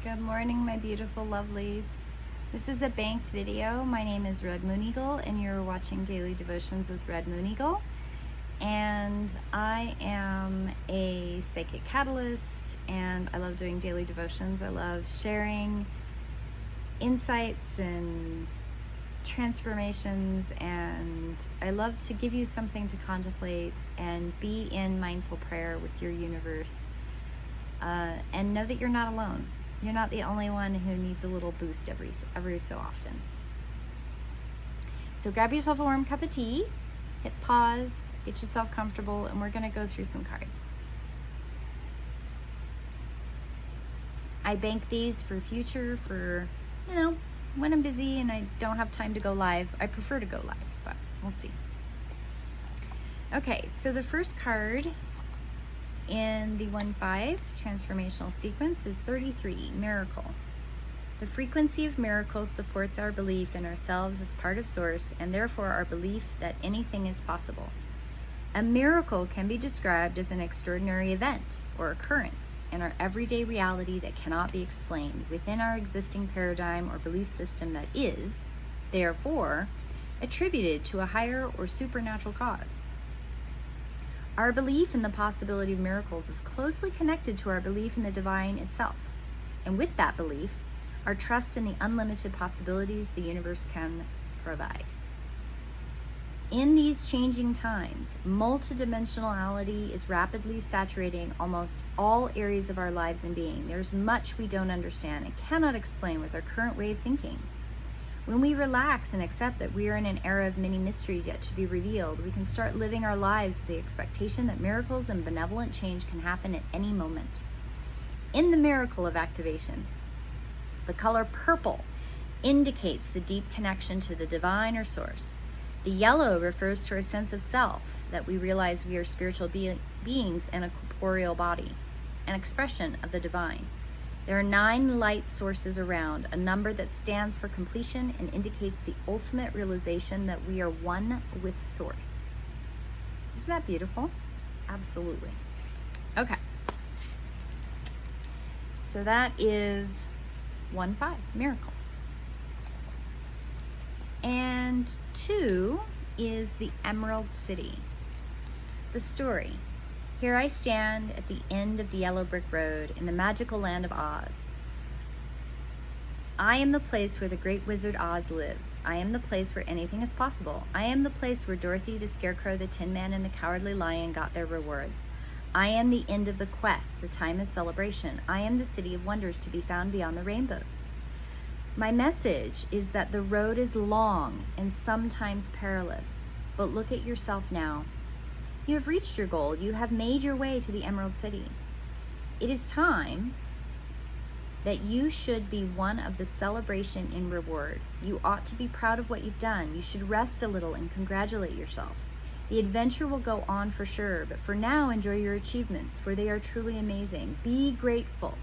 Good morning, my beautiful lovelies. This is a banked video. My name is Red Moon Eagle, and you're watching Daily Devotions with Red Moon Eagle. And I am a psychic catalyst, and I love doing daily devotions. I love sharing insights and transformations, and I love to give you something to contemplate and be in mindful prayer with your universe. And know that you're not alone. You're not the only one who needs a little boost every so often. So grab yourself a warm cup of tea, hit pause, get yourself comfortable, and we're going to go through some cards. I bank these for future, for, when I'm busy and I don't have time to go live. I prefer to go live, but we'll see. Okay, so the first card in the 1-5 transformational sequence is 33, Miracle. The frequency of miracle supports our belief in ourselves as part of Source, and therefore our belief that anything is possible. A miracle can be described as an extraordinary event or occurrence in our everyday reality that cannot be explained within our existing paradigm or belief system that is, therefore, attributed to a higher or supernatural cause. Our belief in the possibility of miracles is closely connected to our belief in the divine itself, and with that belief, our trust in the unlimited possibilities the universe can provide. In these changing times, multidimensionality is rapidly saturating almost all areas of our lives and being. There's much we don't understand and cannot explain with our current way of thinking. When we relax and accept that we are in an era of many mysteries yet to be revealed, we can start living our lives with the expectation that miracles and benevolent change can happen at any moment. In the miracle of activation, the color purple indicates the deep connection to the divine or Source. The yellow refers to our sense of self, that we realize we are spiritual beings in a corporeal body, an expression of the divine. There are 9 light sources around, a number that stands for completion and indicates the ultimate realization that we are one with Source. Isn't that beautiful? Absolutely. Okay. So that is 1-5, Miracle. And 2 is the Emerald City. The story. Here I stand at the end of the yellow brick road in the magical land of Oz. I am the place where the great wizard Oz lives. I am the place where anything is possible. I am the place where Dorothy, the Scarecrow, the Tin Man, and the Cowardly Lion got their rewards. I am the end of the quest, the time of celebration. I am the city of wonders to be found beyond the rainbows. My message is that the road is long and sometimes perilous, but look at yourself now. You have reached your goal. You have made your way to the Emerald City. It is time that you should be one of the celebration in reward. You ought to be proud of what you've done. You should rest a little and congratulate yourself. The adventure will go on for sure, but for now, enjoy your achievements, for they are truly amazing. Be grateful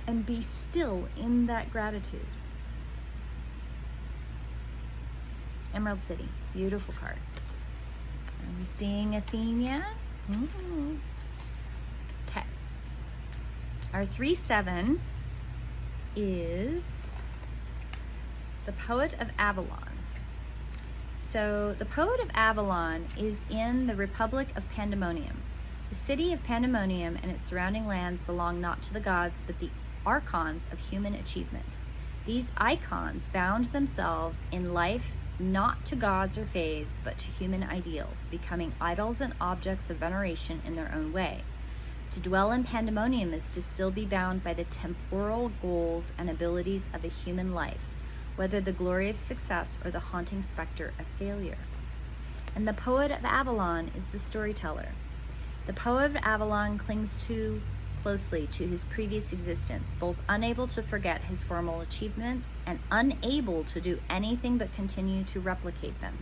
and be still in that gratitude. Emerald City, beautiful card. Are we seeing a theme yet? Okay. Our 3-7 is the Poet of Avalon. So the Poet of Avalon is in the Republic of Pandemonium. The city of Pandemonium and its surrounding lands belong not to the gods, but the archons of human achievement. These icons bound themselves in life not to gods or faiths, but to human ideals, becoming idols and objects of veneration in their own way. To dwell in Pandemonium is to still be bound by the temporal goals and abilities of a human life, whether the glory of success or the haunting specter of failure. And the Poet of Avalon is the storyteller. The Poet of Avalon clings too closely to his previous existence, both unable to forget his formal achievements and unable to do anything but continue to replicate them.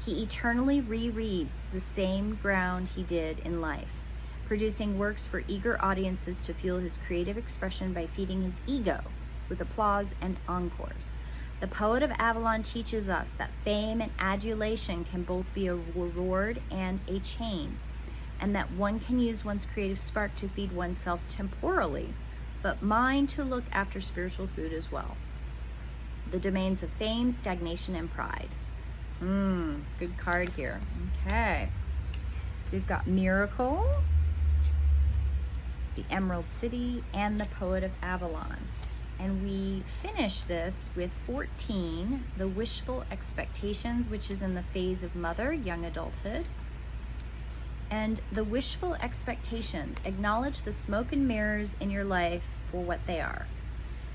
He eternally rereads the same ground he did in life, producing works for eager audiences to fuel his creative expression by feeding his ego with applause and encores. The Poet of Avalon teaches us that fame and adulation can both be a reward and a chain, and that one can use one's creative spark to feed oneself temporally but mind to look after spiritual food as well. The domains of fame, stagnation, and pride. Good card here. Okay. So we've got Miracle, the Emerald City, and the Poet of Avalon. And we finish this with 14, the Wishful Expectations, which is in the phase of mother, young adulthood. And the wishful expectations, acknowledge the smoke and mirrors in your life for what they are.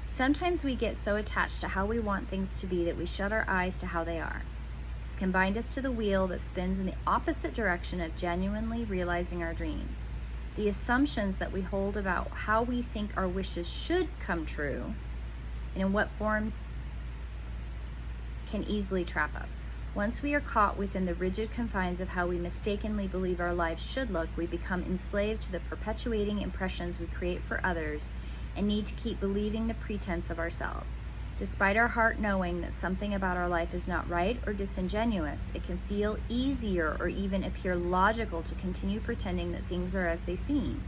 Sometimes we get so attached to how we want things to be that we shut our eyes to how they are. This can bind us to the wheel that spins in the opposite direction of genuinely realizing our dreams. The assumptions that we hold about how we think our wishes should come true and in what forms can easily trap us. Once we are caught within the rigid confines of how we mistakenly believe our lives should look, we become enslaved to the perpetuating impressions we create for others and need to keep believing the pretense of ourselves. Despite our heart knowing that something about our life is not right or disingenuous, it can feel easier or even appear logical to continue pretending that things are as they seem.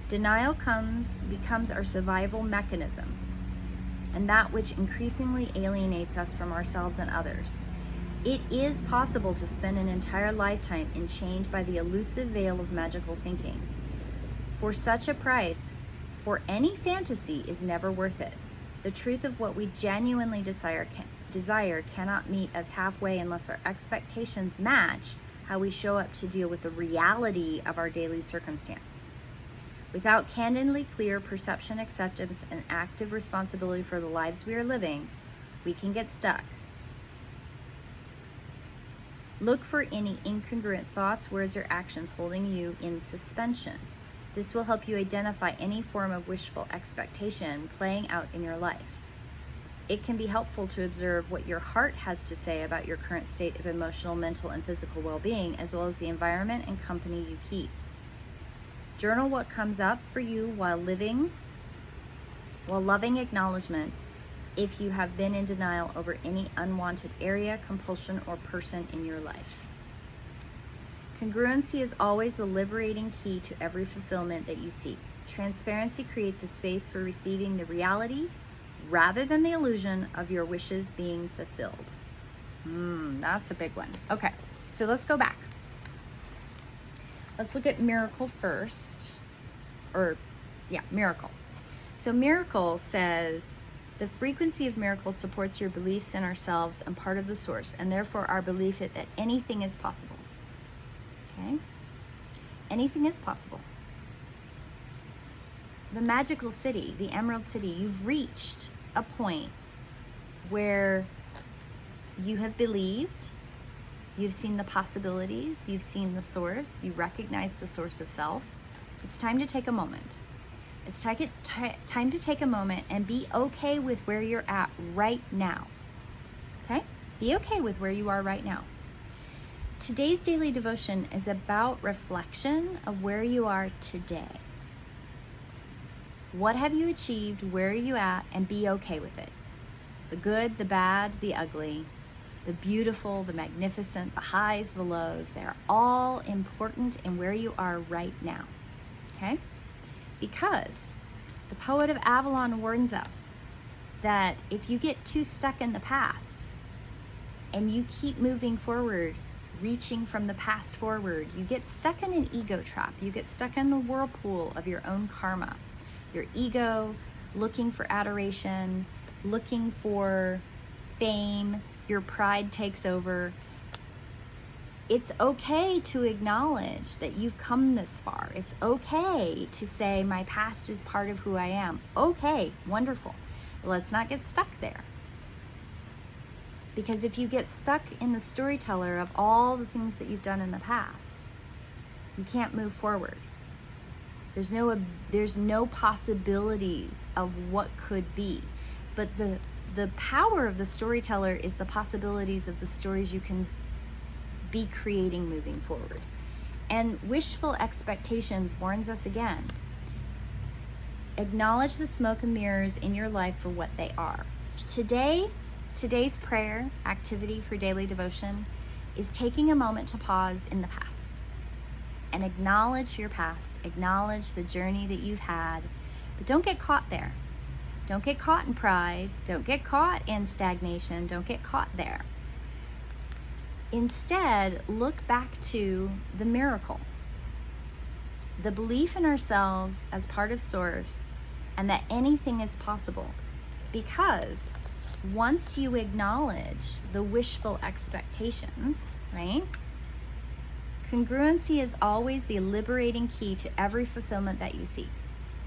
Denial becomes our survival mechanism, and that which increasingly alienates us from ourselves and others. It is possible to spend an entire lifetime enchained by the elusive veil of magical thinking. For such a price, for any fantasy is never worth it. The truth of what we genuinely desire cannot meet us halfway unless our expectations match how we show up to deal with the reality of our daily circumstance. Without candidly clear perception, acceptance, and active responsibility for the lives we are living, we can get stuck. Look for any incongruent thoughts, words, or actions holding you in suspension. This will help you identify any form of wishful expectation playing out in your life. It can be helpful to observe what your heart has to say about your current state of emotional, mental, and physical well-being, as well as the environment and company you keep. Journal what comes up for you while loving acknowledgement if you have been in denial over any unwanted area, compulsion, or person in your life. Congruency is always the liberating key to every fulfillment that you seek. Transparency creates a space for receiving the reality rather than the illusion of your wishes being fulfilled. That's a big one. Okay, so let's go back. Let's look at Miracle first. Miracle. So Miracle says, the frequency of miracles supports your beliefs in ourselves and part of the source, and therefore our belief that anything is possible. Okay? Anything is possible. The magical city, the Emerald City, you've reached a point where you have believed, you've seen the possibilities, you've seen the source, you recognize the source of self. It's time to take a moment. It's time to take a moment and be okay with where you're at right now. Okay? Be okay with where you are right now. Today's daily devotion is about reflection of where you are today. What have you achieved? Where are you at? And be okay with it. The good, the bad, the ugly, the beautiful, the magnificent, the highs, the lows, they're all important in where you are right now. Okay? Because the Poet of Avalon warns us that if you get too stuck in the past and you keep moving forward, reaching from the past forward, you get stuck in an ego trap. You get stuck in the whirlpool of your own karma. Your ego, looking for adoration, looking for fame, your pride takes over. It's okay to acknowledge that you've come this far. It's okay to say my past is part of who I am. Okay, wonderful. But let's not get stuck there. Because if you get stuck in the storyteller of all the things that you've done in the past, you can't move forward. There's no possibilities of what could be. But the power of the storyteller is the possibilities of the stories you can be creating moving forward. And wishful expectations warns us again. Acknowledge the smoke and mirrors in your life for what they are. Today's prayer activity for daily devotion is taking a moment to pause in the past and acknowledge your past, acknowledge the journey that you've had, But don't get caught there. Don't get caught in pride. Don't get caught in stagnation. Don't get caught there. Instead, look back to the miracle. The belief in ourselves as part of Source and that anything is possible. Because once you acknowledge the wishful expectations, right? Congruency is always the liberating key to every fulfillment that you seek.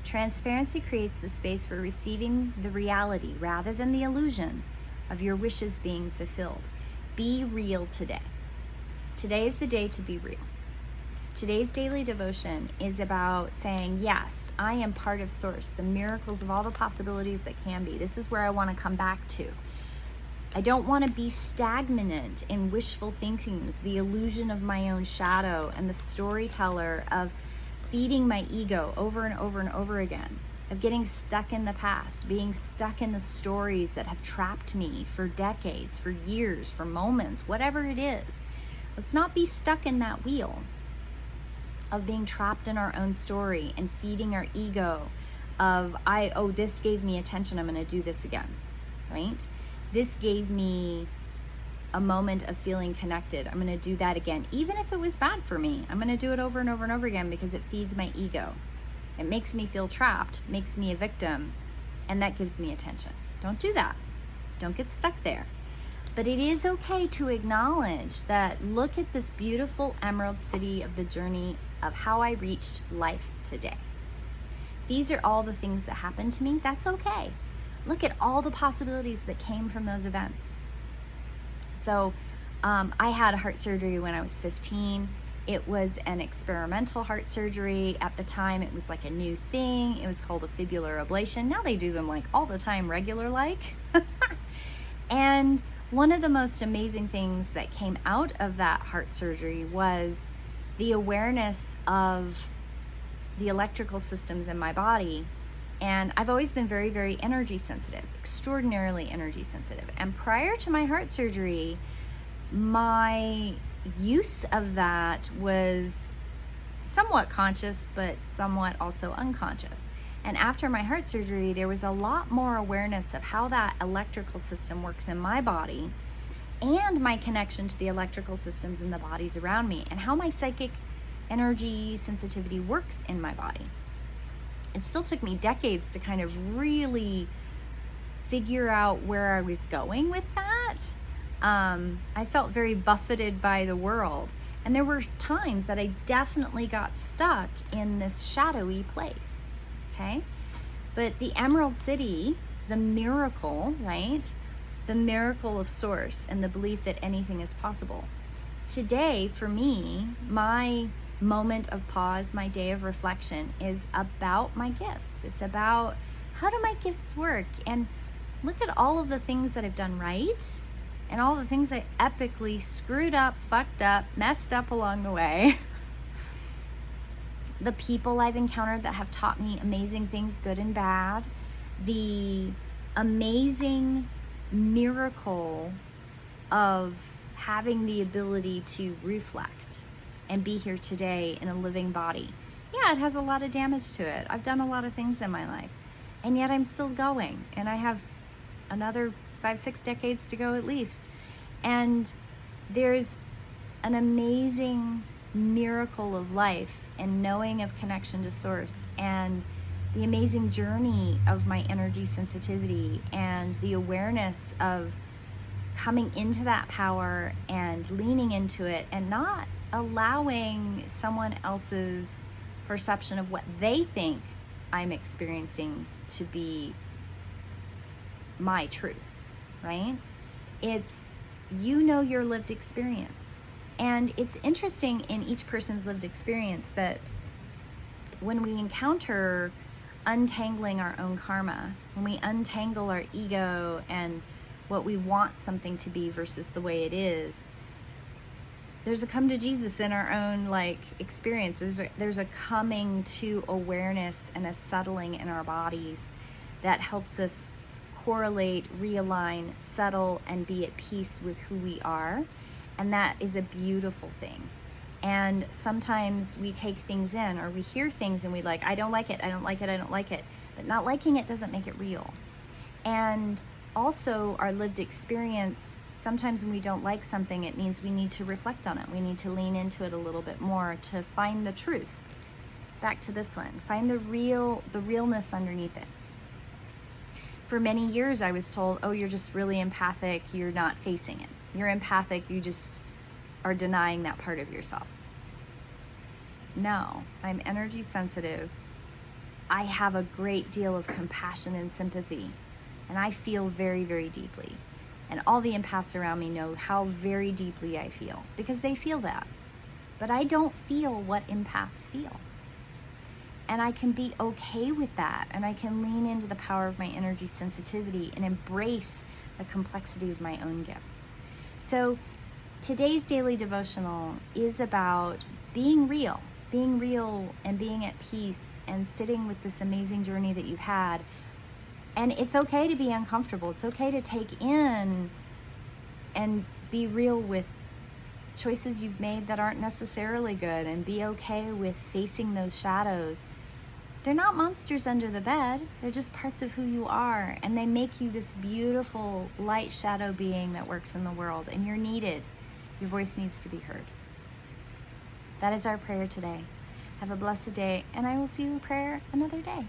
Transparency creates the space for receiving the reality rather than the illusion of your wishes being fulfilled. Be real today. Today is the day to be real. Today's daily devotion is about saying, yes, I am part of Source, the miracles of all the possibilities that can be. This is where I want to come back to. I don't want to be stagnant in wishful thinkings, the illusion of my own shadow, and the storyteller of feeding my ego over and over and over again, of getting stuck in the past, being stuck in the stories that have trapped me for decades, for years, for moments, whatever it is. Let's not be stuck in that wheel of being trapped in our own story and feeding our ego of, this gave me attention, I'm going to do this again, right? This gave me a moment of feeling connected. I'm going to do that again. Even if it was bad for me, I'm going to do it over and over and over again because it feeds my ego. It makes me feel trapped, makes me a victim, and that gives me attention. Don't do that. Don't get stuck there. But it is okay to acknowledge that, look at this beautiful emerald city of the journey of how I reached life today. These are all the things that happened to me. That's okay. Look at all the possibilities that came from those events. So I had heart surgery when I was 15. It was an experimental heart surgery. At the time, it was like a new thing. It was called a fibular ablation. Now they do them like all the time, regular like. And one of the most amazing things that came out of that heart surgery was the awareness of the electrical systems in my body. And I've always been very, very energy sensitive, extraordinarily energy sensitive. And prior to my heart surgery, my use of that was somewhat conscious, but somewhat also unconscious. And after my heart surgery, there was a lot more awareness of how that electrical system works in my body and my connection to the electrical systems in the bodies around me, and how my psychic energy sensitivity works in my body. It still took me decades to kind of really figure out where I was going with that. I felt very buffeted by the world. And there were times that I definitely got stuck in this shadowy place, okay? But the Emerald City, the miracle, right? The miracle of Source and the belief that anything is possible. Today, for me, my moment of pause, my day of reflection is about my gifts. It's about, how do my gifts work? And look at all of the things that I've done right and all the things I epically screwed up, fucked up, messed up along the way. The people I've encountered that have taught me amazing things, good and bad. The amazing miracle of having the ability to reflect and be here today in a living body. Yeah, it has a lot of damage to it. I've done a lot of things in my life, and yet I'm still going, and I have another 5-6 decades to go at least. And there's an amazing miracle of life and knowing of connection to Source, and the amazing journey of my energy sensitivity and the awareness of coming into that power and leaning into it and not allowing someone else's perception of what they think I'm experiencing to be my truth, right? It's, your lived experience. And it's interesting in each person's lived experience that when we encounter untangling our own karma, when we untangle our ego and what we want something to be versus the way it is, there's a come to Jesus in our own experience. There's a coming to awareness and a settling in our bodies that helps us correlate, realign, settle, and be at peace with who we are. And that is a beautiful thing. And sometimes we take things in, or we hear things and we I don't like it, I don't like it, I don't like it. But not liking it doesn't make it real. And also, our lived experience, sometimes when we don't like something, it means we need to reflect on it. We need to lean into it a little bit more to find the truth. Back to this one, find the realness underneath it. For many years, I was told, oh, you're just really empathic, you're not facing it. You're empathic, you just are denying that part of yourself. No, I'm energy sensitive. I have a great deal of compassion and sympathy. And I feel very, very deeply. And all the empaths around me know how very deeply I feel, because they feel that. But I don't feel what empaths feel. And I can be okay with that. And I can lean into the power of my energy sensitivity and embrace the complexity of my own gifts. So today's daily devotional is about being real and being at peace and sitting with this amazing journey that you've had. And it's okay to be uncomfortable. It's okay to take in and be real with choices you've made that aren't necessarily good, and be okay with facing those shadows. They're not monsters under the bed. They're just parts of who you are, and they make you this beautiful light shadow being that works in the world, and you're needed. Your voice needs to be heard. That is our prayer today. Have a blessed day, and I will see you in prayer another day.